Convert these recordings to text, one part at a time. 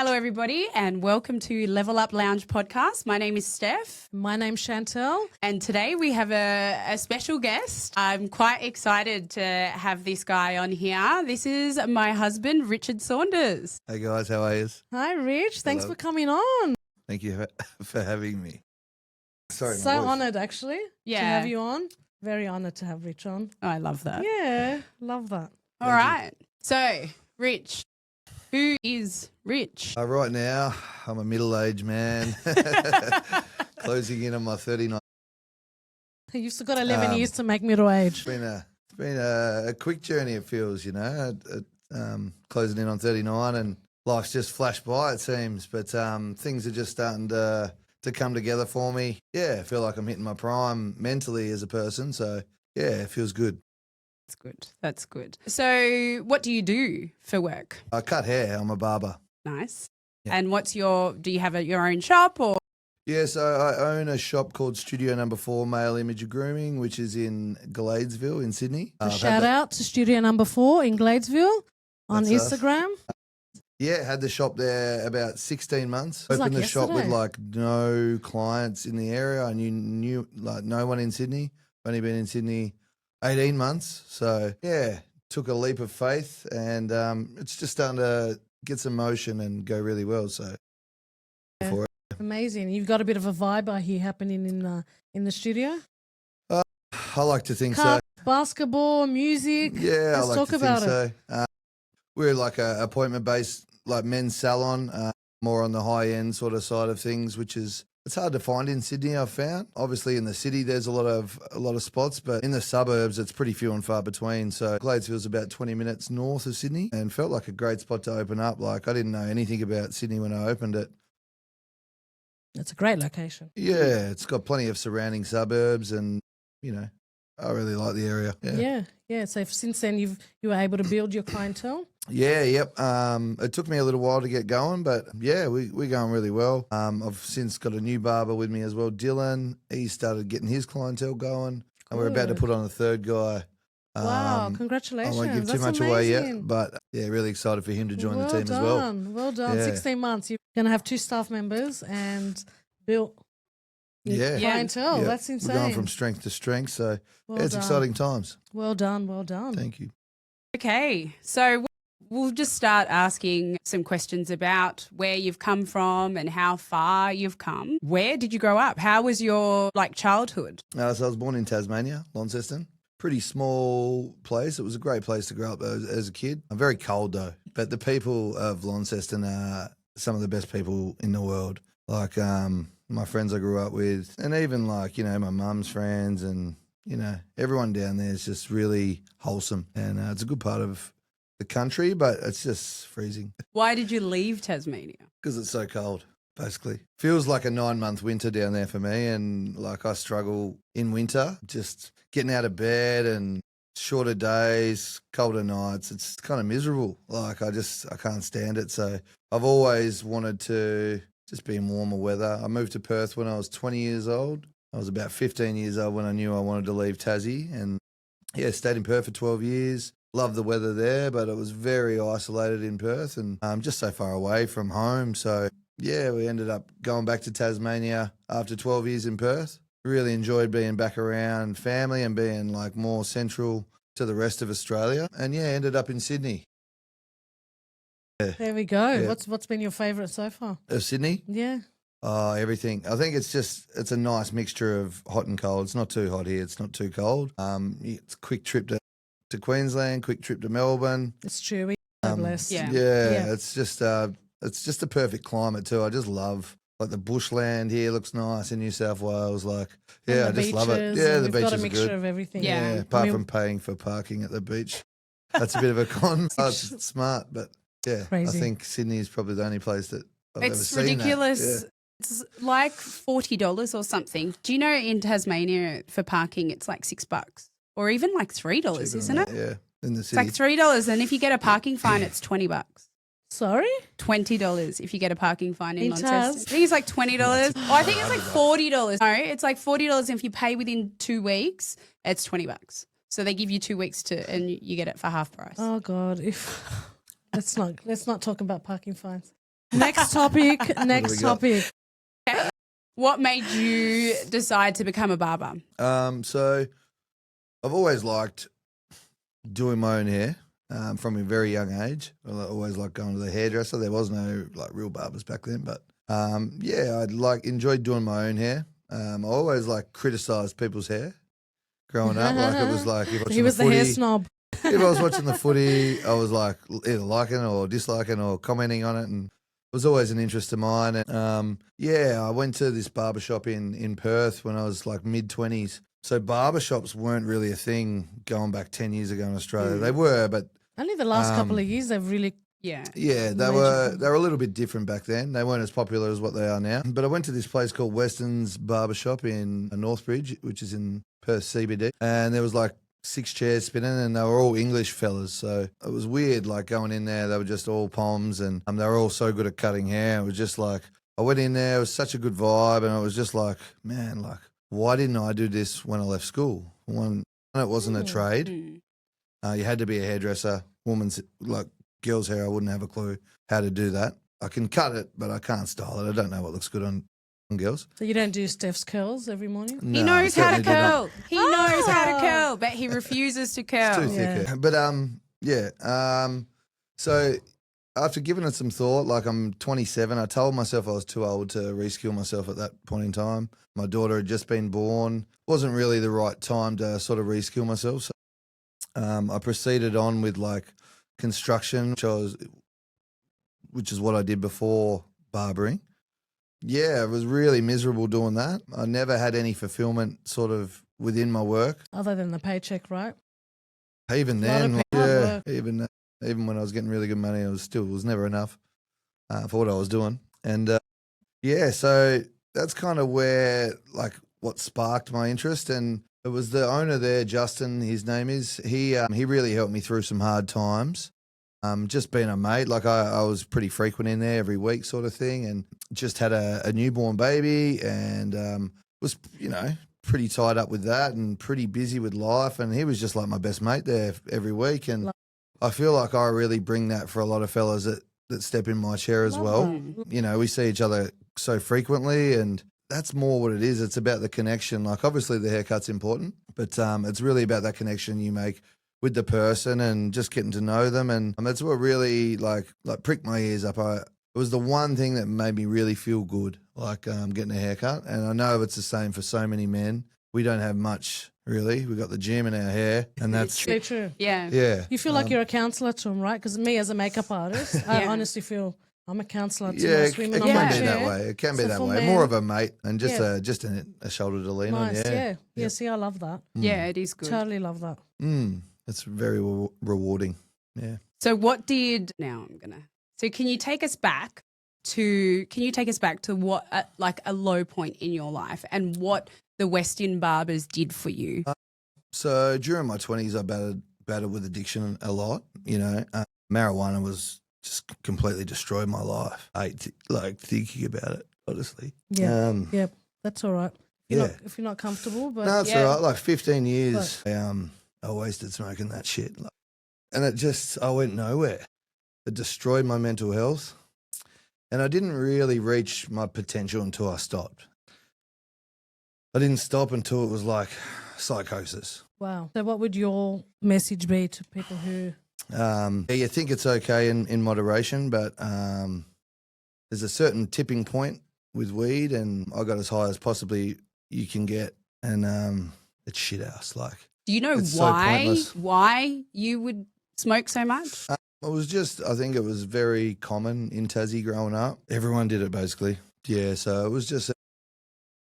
Hello, everybody, and welcome to Level Up Lounge podcast. My name is Steph. My name's Chantel. And today we have a special guest. I'm quite excited to have this guy on here. This is my husband, Richard Saunders. Hey guys, how are you? Hi, Rich. Thanks Hello. for coming on. Thank you for having me. Sorry, my So voice. honoured, actually, to Yeah. have you on. Very honoured to have Rich on. Oh, I love that. Yeah, love that. All right. So, Rich, who is Rich? Right now, I'm a middle-aged man, closing in on my 39. You've still got 11 years to make middle age. It's been a quick journey. It feels, closing in on 39, and life's just flashed by. It seems, but things are just starting to come together for me. Yeah, I feel like I'm hitting my prime mentally as a person. So yeah, it feels good. That's good. That's good. So, what do you do for work? I cut hair. I'm a barber. Nice. Yeah. And do you have your own shop or? Yeah, so I own a shop called Studio Number 4 Male Image Grooming, which is in Gladesville in Sydney. Shout out to Studio Number 4 in Gladesville on That's us. Instagram. Yeah, had the shop there about 16 months. was Opened like the shop with yesterday. like no clients in the area. I knew like no one in Sydney. Only been in Sydney 18 months. So yeah, took a leap of faith, and it's just starting to get some motion and go really well. So Yeah. for it. Amazing. You've got a bit of a vibe I hear happening in the studio. I like to think Cup, basketball, music. so. Yeah, Let's I like talk to about think so. We're like a appointment-based like men's salon, more on the high-end sort of side of things, which is it's hard to find in Sydney. I've found obviously in the city there's a lot of spots, but in the suburbs it's pretty few and far between. So Gladesville's about 20 minutes north of Sydney, and felt like a great spot to open up. Like I didn't know anything about Sydney when I opened it. It's a great location. Yeah, it's got plenty of surrounding suburbs, and I really like the area. Yeah. So since then you were able to build your clientele. Yeah, yep. It took me a little while to get going, but yeah, we're going really well. I've since got a new barber with me as well, Dylan. He started getting his clientele going, and we're about to Good. put on a third guy. Wow, I congratulations. won't give too That's much away yet, amazing. but yeah, really excited for him to join the team done. as well. Well done. Yeah. 16 months. You're going to have 2 staff members and built Yeah. clientele. Yeah. That's insane. We're going from strength to strength, so Well it's done. exciting times. Well done. Well done. Thank you. Okay, so we'll just start asking some questions about where you've come from and how far you've come. Where did you grow up? How was your childhood? So I was born in Tasmania, Launceston. Pretty small place. It was a great place to grow up as a kid. I'm very cold though, but the people of Launceston are some of the best people in the world. Like my friends I grew up with, and even like my mum's friends, and everyone down there is just really wholesome, and it's a good part of the country, but it's just freezing Why did you leave Tasmania? because it's so cold. Basically, feels like a 9-month winter down there for me, and like I struggle in winter, just getting out of bed and shorter days, colder nights. It's kind of miserable. Like I can't stand it. So I've always wanted to just be in warmer weather. I moved to Perth when I was 20 years old. I was about 15 years old when I knew I wanted to leave Tassie, and yeah, stayed in Perth for 12 years. Loved the weather there, but it was very isolated in Perth and just so far away from home. So yeah, we ended up going back to Tasmania after 12 years in Perth. Really enjoyed being back around family and being like more central to the rest of Australia. And yeah, ended up in Sydney. There we go. Yeah. What's been your favourite so far? Of Sydney? Yeah. Oh, everything. I think it's a nice mixture of hot and cold. It's not too hot here. It's not too cold. It's a quick trip to Queensland, quick trip to Melbourne. It's true. We're so blessed. Yeah. Yeah, it's just a perfect climate too. I just love like the bushland here looks nice in New South Wales. Like, yeah, I And the just love it. beaches, Yeah, and the we've got a beaches are mixture good. of everything. Yeah. Apart I mean- from paying for parking at the beach, that's a bit of a con. It's smart, but yeah, Crazy. I think Sydney is probably the only place that I've ever It's seen that. ridiculous. Yeah. It's like $40 or something. Do you know in Tasmania for parking it's like $6 or even like $3, Cheaper isn't than it? that, yeah, in the It's city. like $3, and if you get a parking fine, it's $20. Sorry? $20 if you get a parking fine in In Launceston. Tas? I think it's like $20. Oh, I think it's like $40. No, it's like $40, and if you pay within 2 weeks, it's $20. So they give you 2 weeks and you get it for half price. Oh God. Let's not talk about parking fines. Next topic. Next got? topic. What made you decide to become a barber? So I've always liked doing my own hair from a very young age. I always liked going to the hairdresser. There was no like real barbers back then, but yeah, enjoyed doing my own hair. I always like criticised people's hair growing up. Like it was like if He was the hair snob. If I was watching the footy, I was like either liking or disliking or commenting on it, and it was always an interest of mine. And yeah, I went to this barbershop in Perth when I was like mid-20s. So barbershops weren't really a thing going back 10 years ago in Australia. They were, but Only the last couple of years they've really. Yeah. yeah, they were a little bit different back then. They weren't as popular as what they are now. But I went to this place called Weston's Barbershop in Northbridge, which is in Perth CBD, and there was like 6 chairs spinning, and they were all English fellas. So it was weird, like going in there. They were just all Poms, and they were all so good at cutting hair. It was just like I went in there. It was such a good vibe, and I was just like, man, like why didn't I do this when I left school? When it wasn't a trade, you had to be a hairdresser. Woman's like girls' hair, I wouldn't have a clue how to do that. I can cut it, but I can't style it. I don't know what looks good on girls. So you don't do Steph's curls every morning? He No, knows how to certainly do not. curl. He knows how to curl, but he refuses to curl. Too thick. Yeah. But yeah. So after giving it some thought, like I'm 27, I told myself I was too old to reskill myself at that point in time. My daughter had just been born. Wasn't really the right time to sort of reskill myself. So I proceeded on with like construction, which is what I did before barbering. Yeah, it was really miserable doing that. I never had any fulfillment sort of within my work. Other than the paycheck, right? Even A lot of then, hard yeah, work. even when I was getting really good money, it was never enough for what I was doing. And yeah, so that's kind of where like what sparked my interest. And it was the owner there, Justin, his name is. He really helped me through some hard times. Just being a mate, like I was pretty frequent in there every week, sort of thing, and just had a newborn baby, and was pretty tied up with that and pretty busy with life. And he was just like my best mate there every week, and I feel like I really bring that for a lot of fellas that step in my chair as well. We see each other so frequently, and that's more what it is. It's about the connection. Like obviously the haircut's important, but it's really about that connection you make with the person and just getting to know them. And that's what really like pricked my ears up. It was the one thing that made me really feel good, like getting a haircut. And I know it's the same for so many men. We don't have much really. We got the gym and our hair, and that's Very true. Yeah. yeah. You feel like you're a counsellor to them, right? Because me as a makeup artist, I honestly feel I'm a counsellor to Yeah, most it women can on my be chair. that way. It can be So that for way. men- More of a mate and just Yeah. a shoulder to lean Nice, on. yeah. Yeah. See, I love that. Yeah, it is good. Totally love that. It's very rewarding. Yeah. So can you take us back to what like a low point in your life and what the Western Barbers did for you? So during my 20s, I battled with addiction a lot. Marijuana was just completely destroyed my life. I hate thinking about it, honestly. Yeah. Yep. That's all right. Yeah. If you're not comfortable, but No, it's Yeah. all right. Like 15 years, I wasted smoking that shit. And I went nowhere. It destroyed my mental health. And I didn't really reach my potential until I stopped. I didn't stop until it was like psychosis. wow. So what would your message be to people who You think it's okay in moderation, but there's a certain tipping point with weed, and I got as high as possibly you can get, and it's shit house. Like, Do you know it's so pointless. why you would smoke so much? I think it was very common in Tassie growing up. Everyone did it basically. Yeah, so it was just,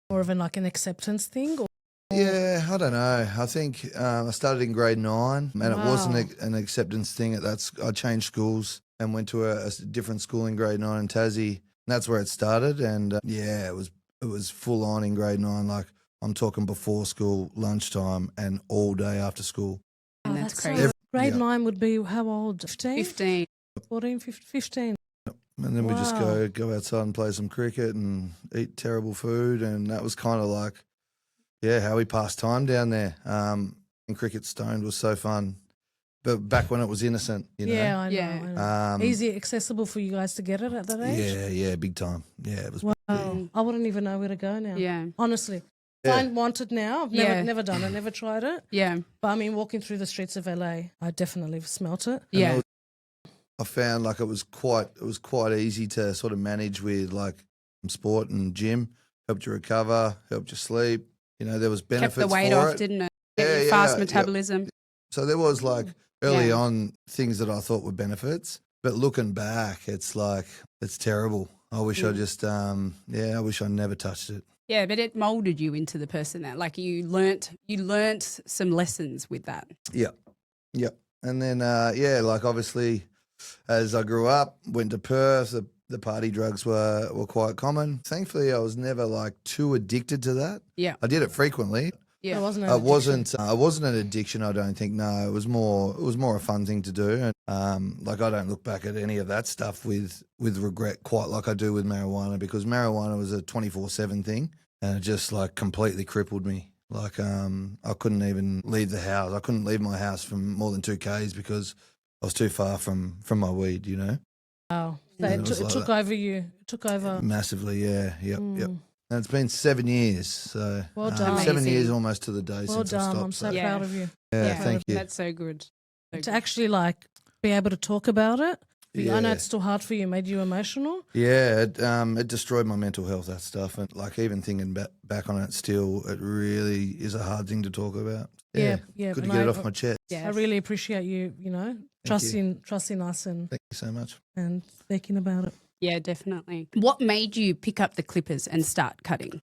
more of an acceptance thing? Or yeah, I don't know. I think I started in grade 9, and it wasn't an acceptance thing. I changed schools and went to a different school in grade 9 in Tassie, and that's where it started. And yeah, it was full on in grade 9. Like I'm talking before school, lunchtime, and all day after school. And that's so- crazy. grade Yeah. 9 would be how old? 15? 15. 14, 15. And then we just Wow. go outside and play some cricket and eat terrible food, and that was kind of like, yeah, how we passed time down there. And cricket stoned was so fun. but back when it was innocent, you know. Yeah, I know. Yeah. I know. Easy accessible for you guys to get it at that age? Yeah, big time. Yeah, it was. Wow. I wouldn't even know where to go now. Yeah. Honestly. Yeah. I want it now. I've never done it, never tried it. Yeah. But I mean, walking through the streets of LA, I definitely smelt it. Yeah. I found like it was quite easy to sort of manage with like sport and gym. Helped you recover, helped you sleep. You know, there was benefits Kept the weight for off, it. didn't it? Yeah, Fast yeah. metabolism. So there was like early Yeah. on things that I thought were benefits, but looking back, it's like it's terrible. I wish I just I wish I never touched it. Yeah, but it molded you into the person that, like, you learnt some lessons with that. Yeah. And then like obviously as I grew up, went to Perth, the party drugs were quite common. Thankfully, I was never like too addicted to that. Yeah. I did it frequently. It wasn't It wasn't an addiction, I don't think. No, it was more a fun thing to do. And like I don't look back at any of that stuff with regret quite like I do with marijuana, because marijuana was a 24/7 thing and it just like completely crippled me. Like I couldn't even leave the house. I couldn't leave my house from more than 2 Ks because I was too far from my weed, you know. Wow. So Yeah, it it was like took that. over you. It took over. Massively, yeah. Yep. And it's been 7 years, so Well done. 7 Amazing. years almost to the day Well since I done. stopped. I'm so Yeah. proud of you. yeah, thank you. That's so good. To actually like be able to talk about it. I know Yeah. it's still hard for you. Made you emotional. Yeah, it destroyed my mental health, that stuff. And like even thinking back on it still, it really is a hard thing to talk about. Yeah. Good to and get it off my chest. Yes. I really appreciate you. Trusting us and Thank you so much. speaking about it. Yeah, definitely. What made you pick up the clippers and start cutting?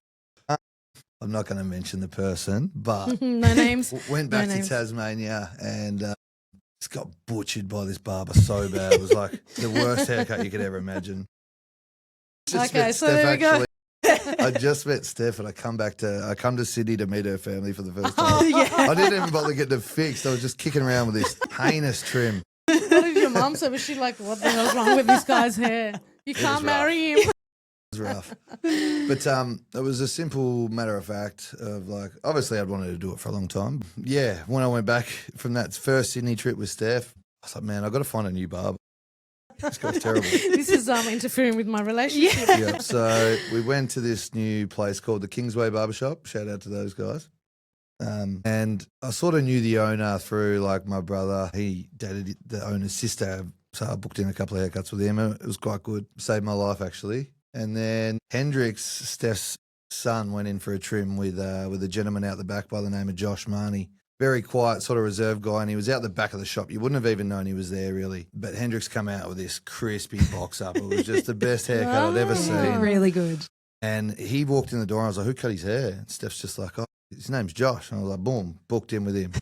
I'm not going to mention the person, but No names. went back No to names. Tasmania and just got butchered by this barber so bad. It was like the worst haircut you could ever imagine. Just Okay, met so Steph, there we go. actually. I just met Steph and I come to Sydney to meet her family for the first time. Oh yeah. I didn't even bother getting it fixed. I was just kicking around with this heinous trim. What did your mum say? Was she like, "What the hell's wrong with this guy's hair? You can't rough. marry him." It was rough. But it was a simple matter of fact of like, obviously I'd wanted to do it for a long time. Yeah, when I went back from that first Sydney trip with Steph, I was like, man, I've got to find a new barber. This guy's terrible. This is interfering with my relationship. Yeah, so we went to this new place called the Kingsway Barbershop. Shout out to those guys. And I sort of knew the owner through like my brother. He dated the owner's sister. So I booked in a couple of haircuts with him. And it was quite good. Saved my life actually. And then Hendrix, Steph's son, went in for a trim with a gentleman out the back by the name of Josh Marnie. Very quiet, sort of reserved guy, and he was out the back of the shop. You wouldn't have even known he was there, really. But Hendrix come out with this crispy box up. It was just the best haircut I'd ever seen. Really good. And he walked in the door, and I was like, who cut his hair? And Steph's just like, oh, his name's Josh. And I was like, boom, booked in with him.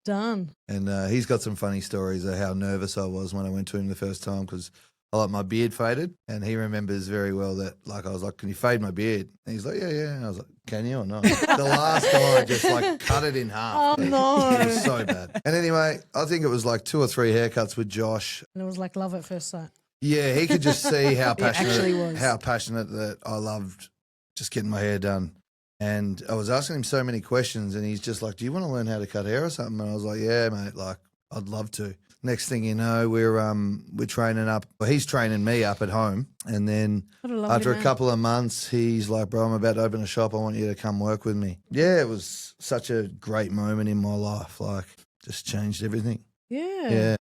Done. And he's got some funny stories of how nervous I was when I went to him the first time because my beard faded. And he remembers very well that, like, I was like, can you fade my beard? And he's like, yeah. And I was like, can you or not? The last guy just, like, cut it in half. Oh, no. It was so bad. And anyway, I think it was like 2 or 3 haircuts with Josh. And it was like love at first sight. Yeah, he could just see how actually was. passionate that I loved just getting my hair done. And I was asking him so many questions, and he's just like, do you want to learn how to cut hair or something? And I was like, yeah, mate, like, I'd love to. Next thing you know, we're training up. Well, he's training me up at home. And then What a lovely after man. a couple of months, he's like, bro, I'm about to open a shop. I want you to come work with me. Yeah, it was such a great moment in my life. Like, just changed everything. Yeah.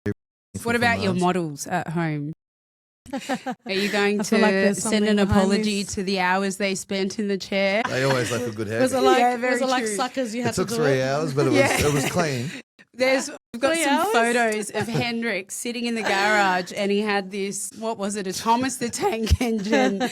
Yeah. What about your models at home? Are you going I feel like to there's send something an behind apology this. to the hours they spent in the chair? They always left a good Was it haircut. like, Yeah, very was it like true. suckers you had It took to do 3 it? hours, but Yeah. it was clean. We've got 3 some hours? photos of Hendrix sitting in the garage, and he had this, what was it, a Thomas the Tank Engine.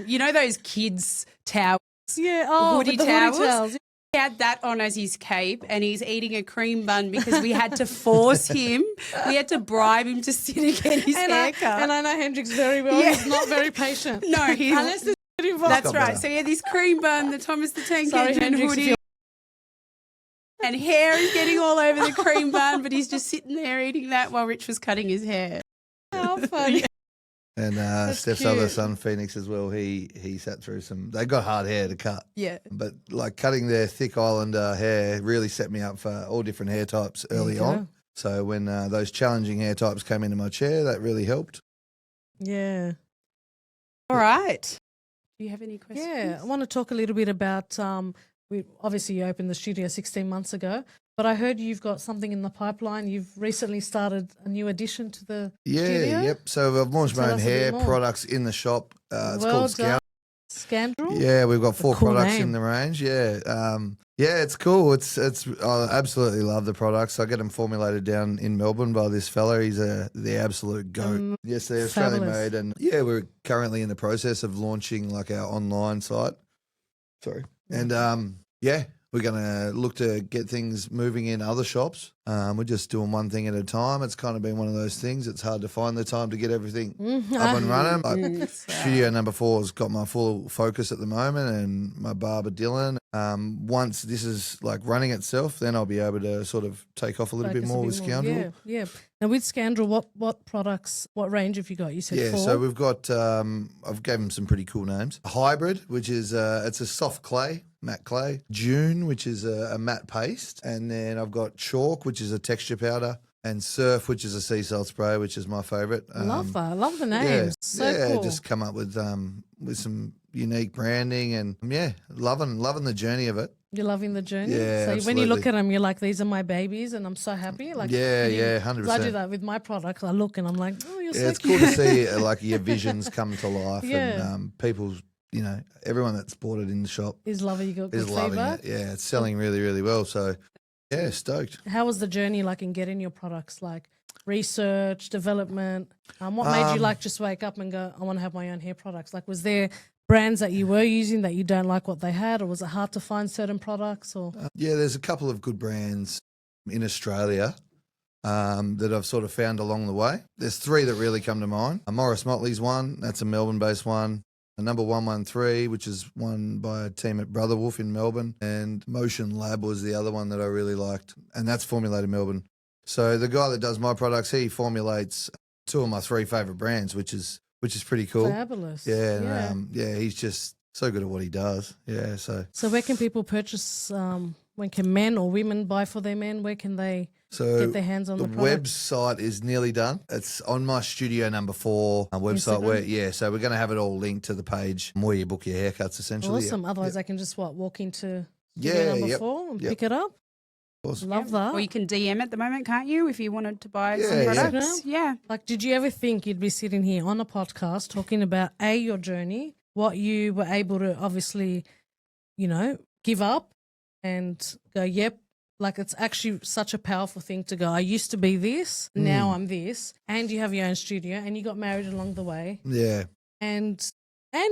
You know those kids' towels? Yeah. Oh, Hoodie with the towels? hoodie towels. He had that on as his cape, and he's eating a cream bun because we had to force him. We had to bribe him to sit and get his haircut. And I know Hendrix very well. Yeah. He's not very patient. No, he's Unless there's food involved. that's got right. better. So he had this cream bun, the Thomas the Tank Sorry, Engine Hendrix, if hoodie, you're- and hair is getting all over the cream bun, but he's just sitting there eating that while Rich was cutting his hair. How funny. And Steph's cute. other son, Phoenix, as well, he sat through some. They got hard hair to cut. Yeah. But like cutting their thick Islander hair really set me up for all different hair types early on. So when those challenging hair types came into my chair, that really helped. Yeah. All right. Do you have any questions? Yeah, I want to talk a little bit about, obviously you opened the studio 16 months ago, but I heard you've got something in the pipeline. You've recently started a new addition to the studio. Yep. So I've launched my Tell own us a bit hair more. products in the shop. It's Well called Scout. done. Scandal? Yeah, we've got 4 cool products name. in the range. Yeah, it's cool. It's I absolutely love the products. I get them formulated down in Melbourne by this fella. He's the absolute goat. Yes, they're Australian fabulous. made, and yeah, we're currently in the process of launching like our online site. Sorry, and we're going to look to get things moving in other shops. We're just doing one thing at a time. It's kind of been one of those things. It's hard to find the time to get everything up and running. Like, studio number 4 has got my full focus at the moment, and my barber Dylan. Once this is like running itself, then I'll be able to sort of take off a little bit Focus a more bit with Scoundrel. Yeah. Now with Scandal, what products, what range have you got? You said Yeah, 4. so we've got, I've gave them some pretty cool names. Hybrid, which is, it's a soft clay, matte clay. June, which is a matte paste. And then I've got Chalk, which is a texture powder. And Surf, which is a sea salt spray, which is my favourite. Love that. I love the Yeah, names. So cool. just come up with some unique branding and, loving the journey of it. You're loving the journey. Yeah, So when absolutely. you look at them, you're like, these are my babies, and I'm so happy. Like, Yeah, you- 100%. 'cause I do that with my products. I look and I'm like, oh, you're Yeah, so it's cute. cool to see like your visions come to life Yeah. and people's, everyone that's bought it in the shop Is loving. You got good is loving feedback. it. Yeah, it's selling really, really well. So, yeah, stoked. How was the journey like in getting your products? Like research, development. What made you like just wake up and go, I want to have my own hair products? Like, was there brands that you were using that you don't like what they had, or was it hard to find certain products? Or Yeah, there's a couple of good brands in Australia that I've sort of found along the way. There's 3 that really come to mind. Morris Motley's one. That's a Melbourne-based one. A number 113, which is one by a team at Brother Wolf in Melbourne. And Motion Lab was the other one that I really liked. And that's formulated in Melbourne. So the guy that does my products, he formulates 2 of my 3 favourite brands, which is pretty cool. fabulous. Yeah, and, he's just so good at what he does. Yeah, so So where can people purchase? When can men or women buy for their men? Where can they get their hands on the product? website is nearly done. It's on my studio number 4 website. Instagram? So we're going to have it all linked to the page where you book your haircuts, essentially. Awesome. Otherwise, I can just walk into Yeah, studio number yep, 4 and yep. pick it up. Awesome. Love that. Or you can DM at the moment, can't you, if you wanted to buy some Yeah, yeah. products? Yeah. Like, did you ever think you'd be sitting here on a podcast talking about your journey, what you were able to obviously, give up and go, yep, like it's actually such a powerful thing to go, I used to be this, now I'm this, and you have your own studio and you got married along the way Yeah. and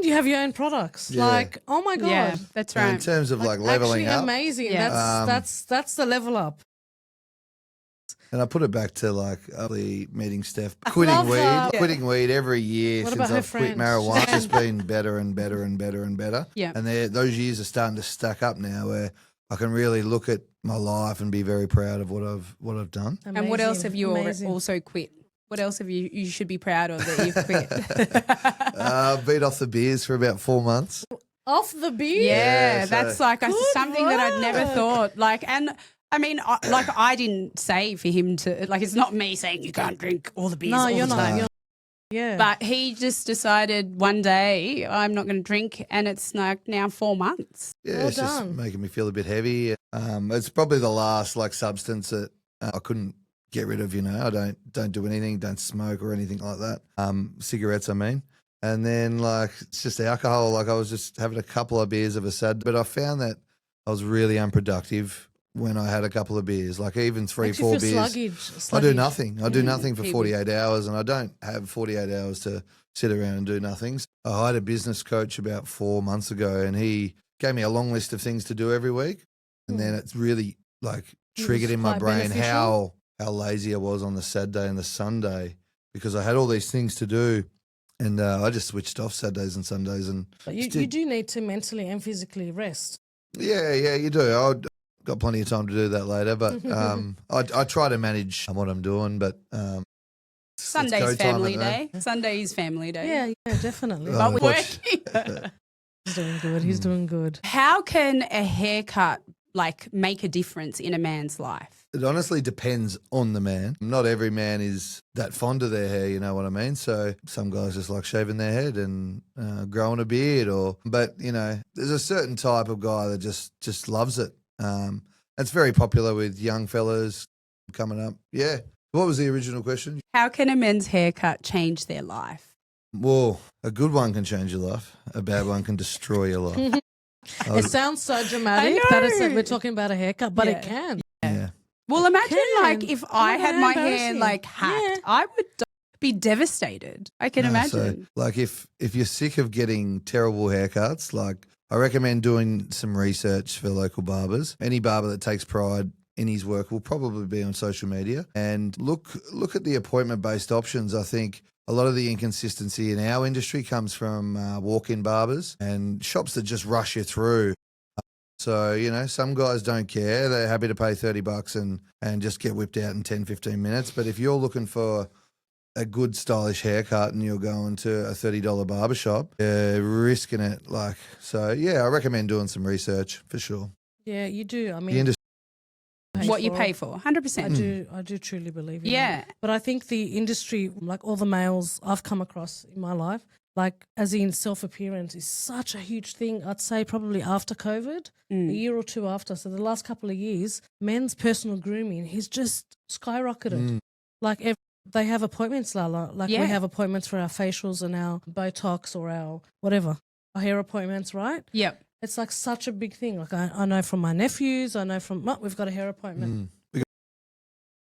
you have your own products. Yeah. Like, oh my God. Yeah, that's And in right. terms of like leveling actually up, amazing. Yeah. That's the level up. and I put it back to like the meeting Steph, love quitting that. weed every year What since about her I've quit friends? marijuana. It's just been better and better and better and better. Yeah. And those years are starting to stack up now where I can really look at my life and be very proud of what I've done. And what else Amazing, have you amazing. also quit? What else have you should be proud of that you've quit? Beat off the beers for about 4 months. Off the beer? Yeah, so- that's like something that I'd never work. thought. Like, and I mean, I didn't say for him to, like, it's not me saying you can't drink all the beers No, all you're the not. time. You're, yeah. But he just decided one day I'm not going to drink, and it's like now 4 months. Yeah, Well it's just done. making me feel a bit heavy. It's probably the last like substance that I couldn't get rid of. I don't do anything, don't smoke or anything like that. Cigarettes, I mean. And then like it's just alcohol. Like I was just having a couple of beers of a sad, but I found that I was really unproductive when I had a couple of beers. Like even 3, Makes you 4 feel beers. sluggish. I do nothing. I do nothing for He 48 hours, and I don't have 48 hours to sit around and do nothing. I hired a business coach about 4 months ago, and he gave me a long list of things to do every week. And then it's really like It triggered was in my quite brain beneficial. how lazy I was on the Saturday and the Sunday because I had all these things to do. And I just switched off Saturdays and Sundays. And But you do need to mentally and physically rest. yeah, you do. I've got plenty of time to do that later. But I try to manage what I'm doing. But Sunday's go time family at home. day. Sunday's family day. Yeah, definitely. Oh, But we're watch- working. He's doing good. He's doing good. How can a haircut make a difference in a man's life? It honestly depends on the man. Not every man is that fond of their hair, you know what I mean? So some guys just like shaving their head and growing a beard, but you know, there's a certain type of guy that just loves it. It's very popular with young fellas coming up. Yeah. What was the original question? How can a men's haircut change their life? Well, a good one can change your life. A bad one can destroy your life. It sounds so dramatic I that know. we're talking about a haircut, but Yeah. it can. Yeah. Well, imagine can. if Oh I my had God, my how hair embarrassing. hacked, Yeah. I would be devastated. I can No, imagine. So, like, if you're sick of getting terrible haircuts, like, I recommend doing some research for local barbers. Any barber that takes pride in his work will probably be on social media, and look at the appointment-based options. I think a lot of the inconsistency in our industry comes from walk-in barbers and shops that just rush you through. So, you know, some guys don't care. They're happy to pay $30 and just get whipped out in 10, 15 minutes. But if you're looking for a good stylish haircut and you're going to a $30 barbershop, you're risking it. So yeah, I recommend doing some research for sure. Yeah, you do. I The mean, industry, What you pay for, 100%. I do truly believe in Yeah. that. But I think the industry, like all the males I've come across in my life, like as in self-appearance is such a huge thing. I'd say probably after COVID, a year or two after. So the last couple of years, men's personal grooming has just skyrocketed. Like they have appointments, Lala. Like Yeah. we have appointments for our facials and our Botox or our whatever, our hair appointments, right? Yep. It's like such a big thing. Like I know from my nephews, I know from, we've got a hair appointment.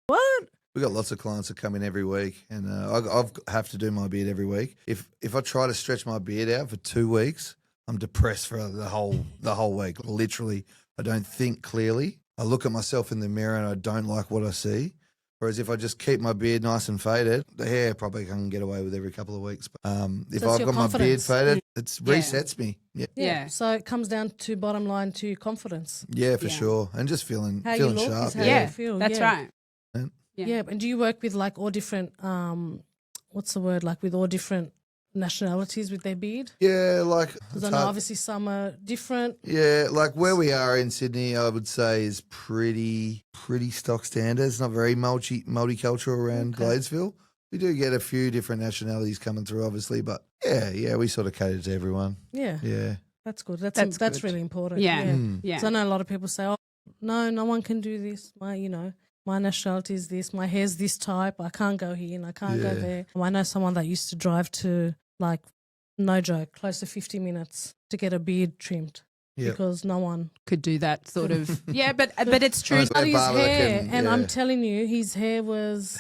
What? we got lots of clients that come in every week, and I have to do my beard every week. If I try to stretch my beard out for 2 weeks, I'm depressed for the whole week. Literally, I don't think clearly. I look at myself in the mirror and I don't like what I see. Whereas if I just keep my beard nice and faded, the hair probably can get away with every couple of weeks. But if So it's I've your got my beard confidence. faded, it Yeah. resets me. Yeah, Yeah. So it comes down to bottom line to confidence. yeah, for Yeah. sure, and just feeling How you feeling look sharp. is how yeah. you feel. That's yeah. right. Yeah. Yeah. And do you work with like all different, what's the word, like with all different nationalities with their beard? Yeah, like Because it's I know hard- obviously some are different. Yeah, like where we are in Sydney, I would say is pretty stock standard. It's not very multicultural around Okay. Gladesville. We do get a few different nationalities coming through, obviously, but yeah, we sort of cater to everyone. Yeah, Yeah. that's good. That's That's that's good. really important. Yeah. Mm. Yeah. So I know a lot of people say, "Oh, no one can do this. My nationality is this. My hair's this type. I can't go here and I can't go Yeah. there." I know someone that used to drive to, like, no joke, close to 50 minutes to get a beard trimmed Yep. because no one. Could do that sort of. Yeah, but it's true. Honestly, But his barber that hair, can- and yeah. I'm telling you, his hair was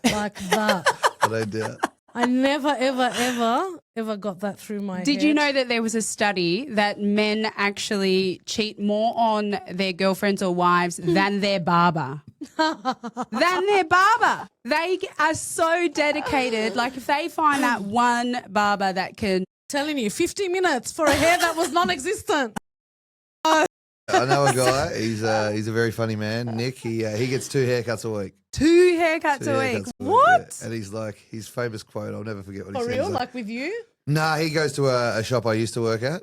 like that. I don't doubt. I never, ever got that through my Did you head. know that there was a study that men actually cheat more on their girlfriends or wives than their barber? They are so dedicated. Like if they find that one barber that can. Telling you, 50 minutes for a hair that was non-existent. I know a guy. He's a very funny man, Nick. He gets 2 haircuts a week. 2 haircuts Two a week. haircuts a What? yeah. And he's like his famous quote. I'll never forget what he For said. real? He's Like with you? Nah, he goes to a shop I used to work at.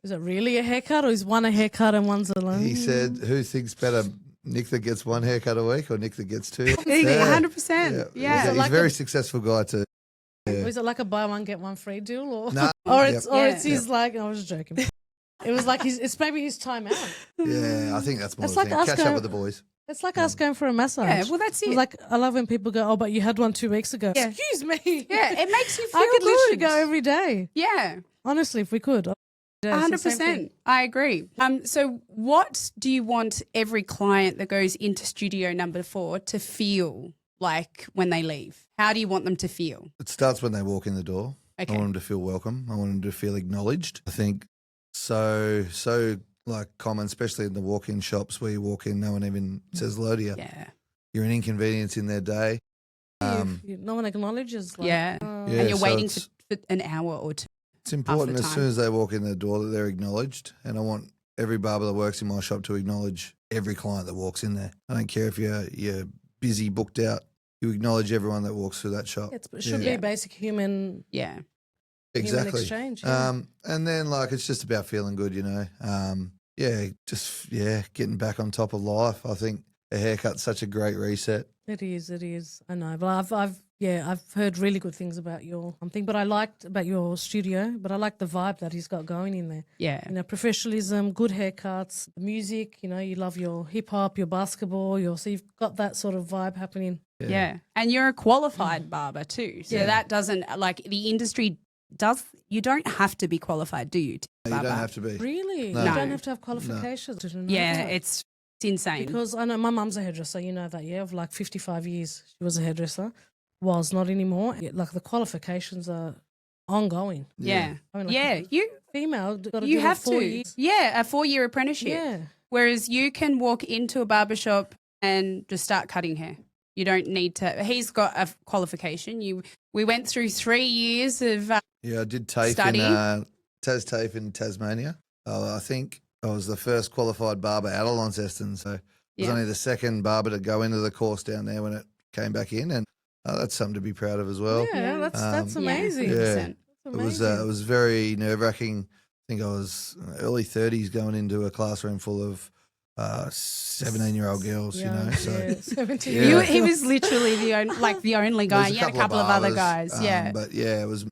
Is it really a haircut or is one a haircut and one's a long? He said, "Who thinks better, Nick that gets 1 haircut a week or Nick that gets 2?" 100%. Yeah. He's a like very a- successful guy too. Or is it like a buy one get one free deal, or Nah, or yep. it's his like? I was joking. It was like it's maybe his time out. Yeah, I think that's more It's the like thing. us Catch going- up with the boys. It's like us going for a massage. Yeah, well, that's it. Like I love when people go, "Oh, but you had one 2 weeks ago." Yeah. Excuse me. Yeah, it makes you feel I could literally good. go every day. Yeah. Honestly, if we could. Yeah, it's the same 100%. thing. I agree. So what do you want every client that goes into studio number 4 to feel like when they leave? How do you want them to feel? It starts when they walk in the door. Okay. I want them to feel welcome. I want them to feel acknowledged. I think so like common, especially in the walk-in shops where you walk in, no one even says hello to you. Yeah. You're an inconvenience in their day. No one acknowledges. Like, Yeah. Yeah, And you're so waiting it's- for an hour or 2. It's important the as time. soon as they walk in the door that they're acknowledged, and I want every barber that works in my shop to acknowledge every client that walks in there. I don't care if you're busy, booked out you acknowledge everyone that walks through that shop. It should be basic human Yeah. Exactly. exchange. Yeah. And then like it's just about feeling good, you know. Getting back on top of life. I think a haircut's such a great reset. It is. I know, but I've heard really good things about your thing. But I liked about your studio. But I like the vibe that he's got going in there. Yeah. You know, professionalism, good haircuts, the music. You know, you love your hip hop, your basketball. So you've got that sort of vibe happening. Yeah. And you're a qualified barber too. So that doesn't, like, the industry does, you don't have to be qualified, do you? You don't have to be. Really, No. you don't have to have qualifications. I didn't know Yeah, that. it's insane. Because I know my mum's a hairdresser, you know that, yeah, of like 55 years. She was a hairdresser, was not anymore. Like the qualifications are ongoing. yeah. I mean, like, Yeah. female, got to You do have 4 to. years. Yeah, a 4-year apprenticeship. Yeah. Whereas you can walk into a barbershop and just start cutting hair. You don't need to. He's got a qualification. We went through 3 years of Yeah, I did TAFE study. TAFE in Tasmania. I think I was the first qualified barber out of Launceston, so I was only the second barber to go into the course down there when it came back in, and that's something to be proud of as well. Yeah, that's amazing. Yeah. 100%. That's It was very nerve-wracking. I think I was early 30s going into a classroom full of 17-year-old girls, you know. So 17 Yeah. years. He was literally the only guy. There's You had a couple of other barbers, guys. Yeah. but yeah, it was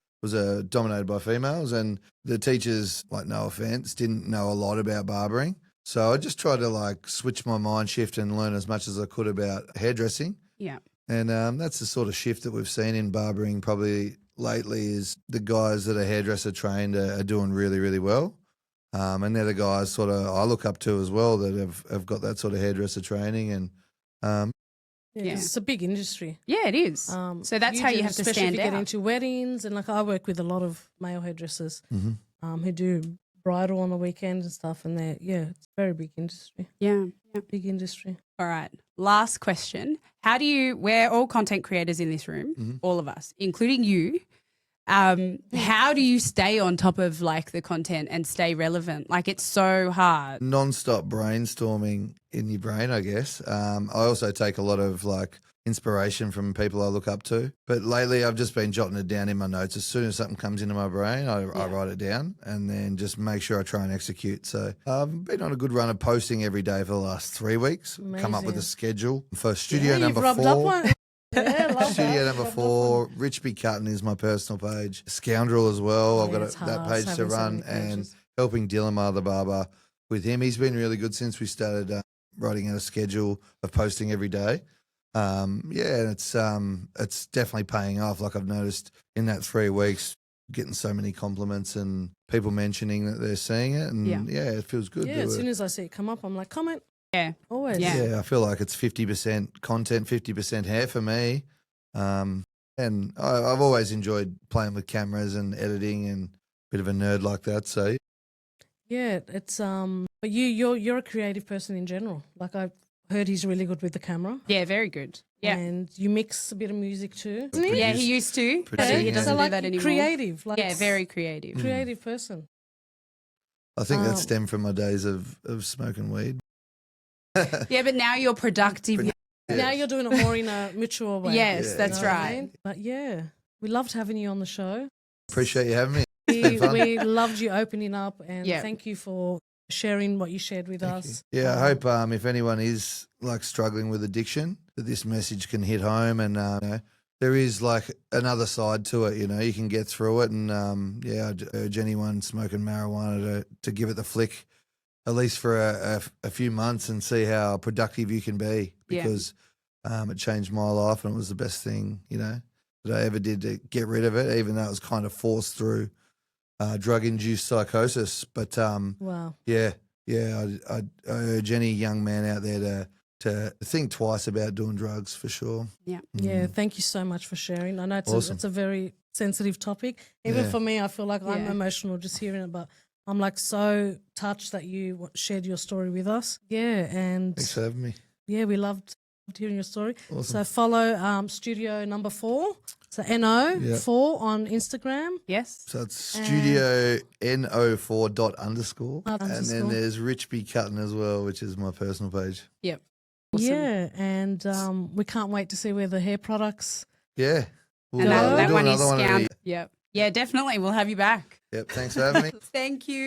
dominated by females, and the teachers, like, no offense, didn't know a lot about barbering. So I just tried to like switch my mind shift and learn as much as I could about hairdressing. Yeah. And that's the sort of shift that we've seen in barbering probably lately, is the guys that are hairdresser trained are doing really, really well. And they're the guys sort of I look up to as well that have got that sort of hairdresser training. And Yeah, 'cause it's a big industry. Yeah, it is. So that's how you have to especially stand if you get out. into weddings, and like I work with a lot of male hairdressers Mm-hmm. who do bridal on the weekend and stuff, and it's a very big industry. Yeah. Big industry. All right. Last question. We're all content creators in this room, all of us, including you. How do you stay on top of like the content and stay relevant? Like, it's so hard. non-stop brainstorming in your brain, I guess. I also take a lot of like inspiration from people I look up to. But lately I've just been jotting it down in my notes. As soon as something comes into my brain, I write it down and then just make sure I try and execute. So I've been on a good run of posting every day for the last 3 weeks. Come up with a schedule for studio number you've rubbed 4. up one. Yeah, love Studio that. number Rubbed up 4, Rich Be Cutting is my personal page. Scoundrel as well. I've got it's that hard page to having so run, many and pages. helping Dylan Ma, the barber, with him. He's been really good since we started writing out a schedule of posting every day. And it's definitely paying off. Like, I've noticed in that 3 weeks, getting so many compliments and people mentioning that they're seeing it, and it feels good. Yeah, to as soon as I see it come up, I'm like, comment. Yeah. Always. Yeah. Yeah, I feel like it's 50% content, 50% hair for me. And I've always enjoyed playing with cameras and editing, and a bit of a nerd like that. So Yeah, it's but you're a creative person in general. Like, I've heard he's really good with the camera. Yeah, very good. Yeah. And you mix a bit of music too. Isn't he? Yeah, he used to. But Producing, he doesn't yeah. do like that anymore. creative. Like, Yeah, very creative. creative person. I think that Um, stemmed from my days of smoking weed. Yeah, but now you're productive. Now you're doing it more in a mature way. Yes, Yeah. that's You know what I right. mean? But yeah, we loved having you on the show. Appreciate you having me. It's been fun. We loved you opening up, and Yeah. thank you for sharing what you shared with us. Yeah, I hope if anyone is like struggling with addiction, that this message can hit home, and you know, there is like another side to it. You know, you can get through it, and I'd urge anyone smoking marijuana to give it the flick, at least for a few months, and see how productive you can be, Yeah. because it changed my life, and it was the best thing, you know, that I ever did to get rid of it, even though it was kind of forced through drug-induced psychosis. But Wow. I urge any young man out there to think twice about doing drugs, for sure. Yeah. Yeah, thank you so much for sharing. I know Awesome. it's a very sensitive topic. Even Yeah. for me, I feel like I'm Yeah. emotional just hearing it, but I'm like so touched that you shared your story with us. Yeah, and Thanks for having me. yeah, we loved hearing your story. Awesome. So follow studio number 4, so NO4 on Instagram. Yes. So it's studio no4 dot _, and then Underscore. there's Rich Be Cutting as well, which is my personal page. Yep. Awesome. Yeah, and we can't wait to see where the hair products. Yeah. We'll, And that we'll do one is another one of scound. these. Yep. Yeah, definitely. We'll have you back. Yep. Thanks for having me. Thank you.